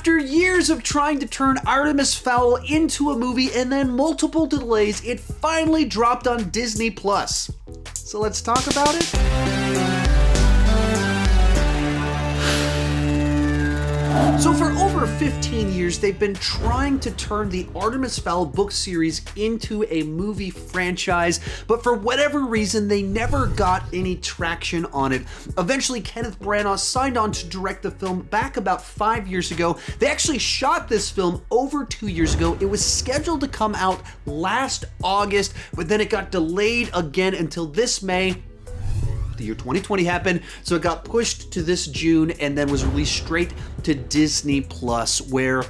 After years of trying to turn Artemis Fowl into a movie and then multiple delays, it finally dropped on Disney+. So let's talk about it. So for over 15 years, they've been trying to turn the Artemis Fowl book series into a movie franchise, but for whatever reason, they never got any traction on it. Eventually, Kenneth Branagh signed on to direct the film back about 5 years ago. They actually shot this film over 2 years ago. It was scheduled to come out last August, but then it got delayed again until this May. The year 2020 happened, so it got pushed to this June and then was released straight to Disney+, where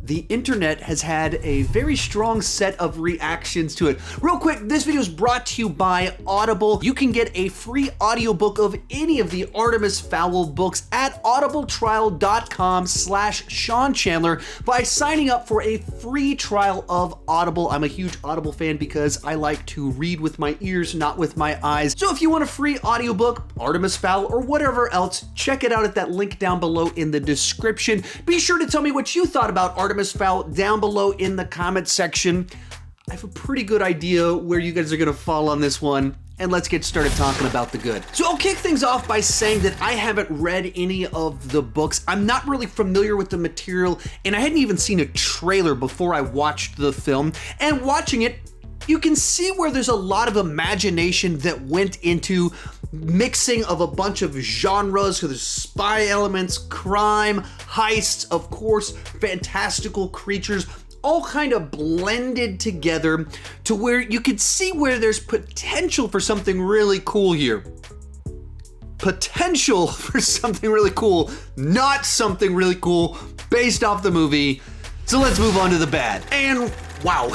the internet has had a very strong set of reactions to it. Real quick, this video is brought to you by Audible. You can get a free audiobook of any of the Artemis Fowl books at audibletrial.com/Sean Chandler by signing up for a free trial of Audible. I'm a huge Audible fan because I like to read with my ears, not with my eyes. So if you want a free audiobook, Artemis Fowl, or whatever else, check it out at that link down below in the description. Be sure to tell me what you thought about Artemis Fowl down below in the comments section. I have a pretty good idea where you guys are gonna fall on this one, and let's get started talking about the good. So I'll kick things off by saying that I haven't read any of the books. I'm not really familiar with the material, and I hadn't even seen a trailer before I watched the film. And watching it, you can see where there's a lot of imagination that went into mixing of a bunch of genres. So there's spy elements, crime, heists, of course, fantastical creatures, all kind of blended together to where you could see where there's potential for something really cool here. Potential for something really cool, not something really cool based off the movie. So let's move on to the bad. And wow,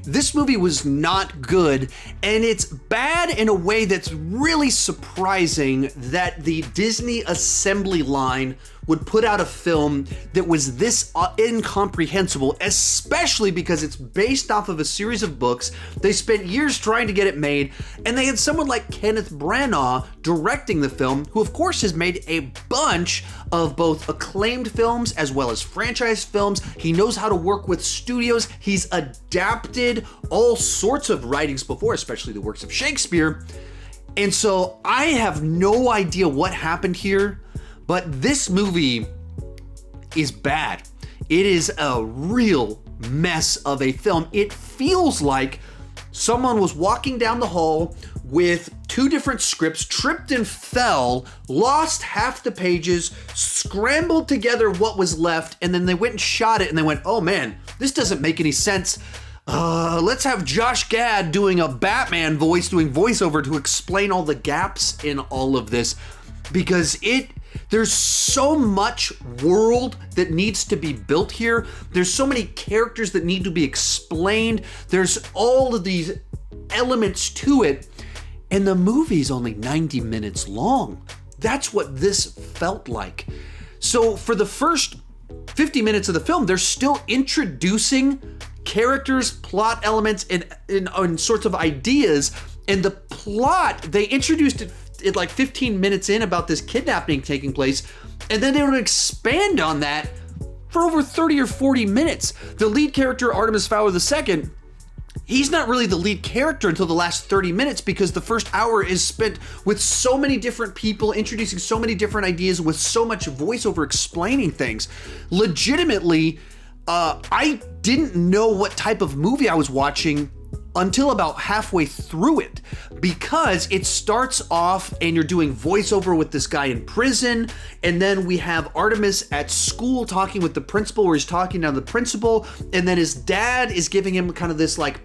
this movie was not good, and it's bad in a way that's really surprising that the Disney assembly line would put out a film that was this incomprehensible, especially because it's based off of a series of books. They spent years trying to get it made, and they had someone like Kenneth Branagh directing the film, who of course has made a bunch of both acclaimed films as well as franchise films. He knows how to work with studios. He's adapted all sorts of writings before, especially the works of Shakespeare. And so I have no idea what happened here, but this movie is bad. It is a real mess of a film. It feels like someone was walking down the hall with two different scripts, tripped and fell, lost half the pages, scrambled together what was left, and then they went and shot it and they went, oh man, this doesn't make any sense. Let's have Josh Gad doing a Batman voice, doing voiceover to explain all the gaps in all of this, because there's so much world that needs to be built here. There's so many characters that need to be explained. There's all of these elements to it, and the movie's only 90 minutes long. That's what this felt like. So for the first 50 minutes of the film, they're still introducing characters, plot elements, and sorts of ideas. And the plot, they introduced it like 15 minutes in about this kidnapping taking place, and then they would expand on that for over 30 or 40 minutes. The lead character, Artemis Fowl II, he's not really the lead character until the last 30 minutes because the first hour is spent with so many different people, introducing so many different ideas with so much voiceover explaining things. Legitimately, I didn't know what type of movie I was watching until about halfway through it, because it starts off and you're doing voiceover with this guy in prison, and then we have Artemis at school talking with the principal, where he's talking to the principal, and then his dad is giving him kind of this like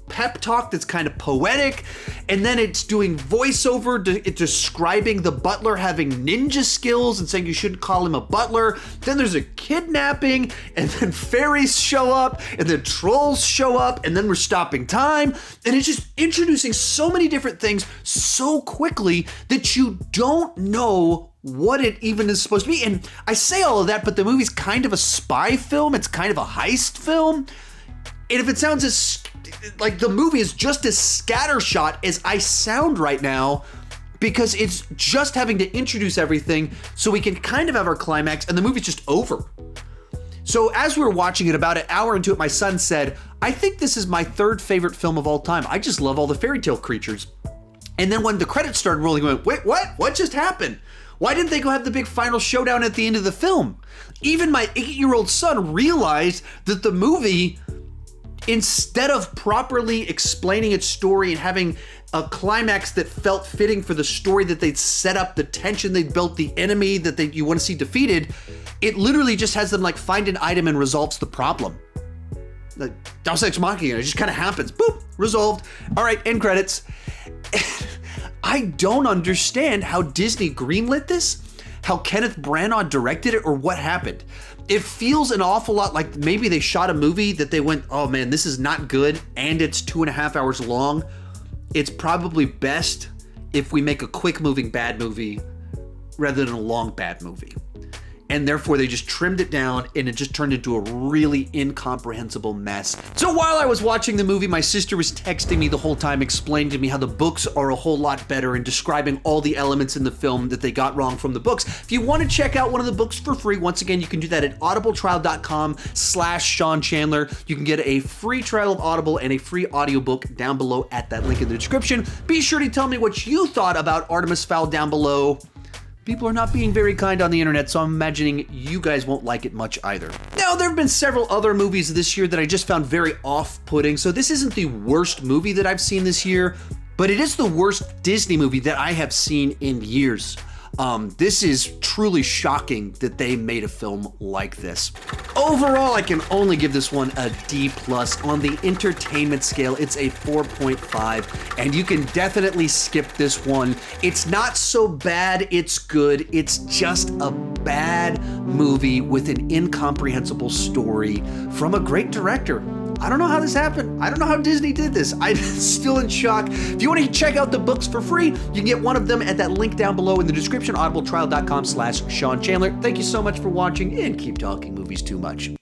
pep talk that's kind of poetic, and then it's doing voiceover describing the butler having ninja skills and saying you shouldn't call him a butler. Then there's a kidnapping, and then fairies show up, and then trolls show up, and then we're stopping time, and it's just introducing so many different things so quickly that you don't know what it even is supposed to be. And I say all of that, but the movie's kind of a spy film. It's kind of a heist film. And if it sounds as like the movie is just as scattershot as I sound right now, because it's just having to introduce everything so we can kind of have our climax and the movie's just over. So as we were watching it, about an hour into it, my son said, I think this is my third favorite film of all time. I just love all the fairy tale creatures. And then when the credits started rolling, he went, wait, what? What just happened? Why didn't they go have the big final showdown at the end of the film? Even my 8-year-old son realized that the movie, instead of properly explaining its story and having a climax that felt fitting for the story that they'd set up, the tension they'd built, the enemy that you want to see defeated, it literally just has them like find an item and resolves the problem. Like Deus Ex Machina, it just kind of happens. Boop, resolved. All right, end credits. I don't understand how Disney greenlit this, how Kenneth Branagh directed it, or what happened. It feels an awful lot like maybe they shot a movie that they went, oh man, this is not good, and it's 2.5 hours long. It's probably best if we make a quick moving bad movie rather than a long bad movie. And therefore they just trimmed it down and it just turned into a really incomprehensible mess. So while I was watching the movie, my sister was texting me the whole time, explaining to me how the books are a whole lot better and describing all the elements in the film that they got wrong from the books. If you want to check out one of the books for free, once again, you can do that at audibletrial.com/Sean Chandler. You can get a free trial of Audible and a free audiobook down below at that link in the description. Be sure to tell me what you thought about Artemis Fowl down below. People are not being very kind on the internet, so I'm imagining you guys won't like it much either. Now, there have been several other movies this year that I just found very off-putting, so this isn't the worst movie that I've seen this year, but it is the worst Disney movie that I have seen in years. This is truly shocking that they made a film like this. Overall, I can only give this one a D+. On the entertainment scale, it's a 4.5, and you can definitely skip this one. It's not so bad, it's good. It's just a bad movie with an incomprehensible story from a great director. I don't know how this happened. I don't know how Disney did this. I'm still in shock. If you want to check out the books for free, you can get one of them at that link down below in the description, audibletrial.com/Sean Chandler. Thank you so much for watching, and keep talking movies too much.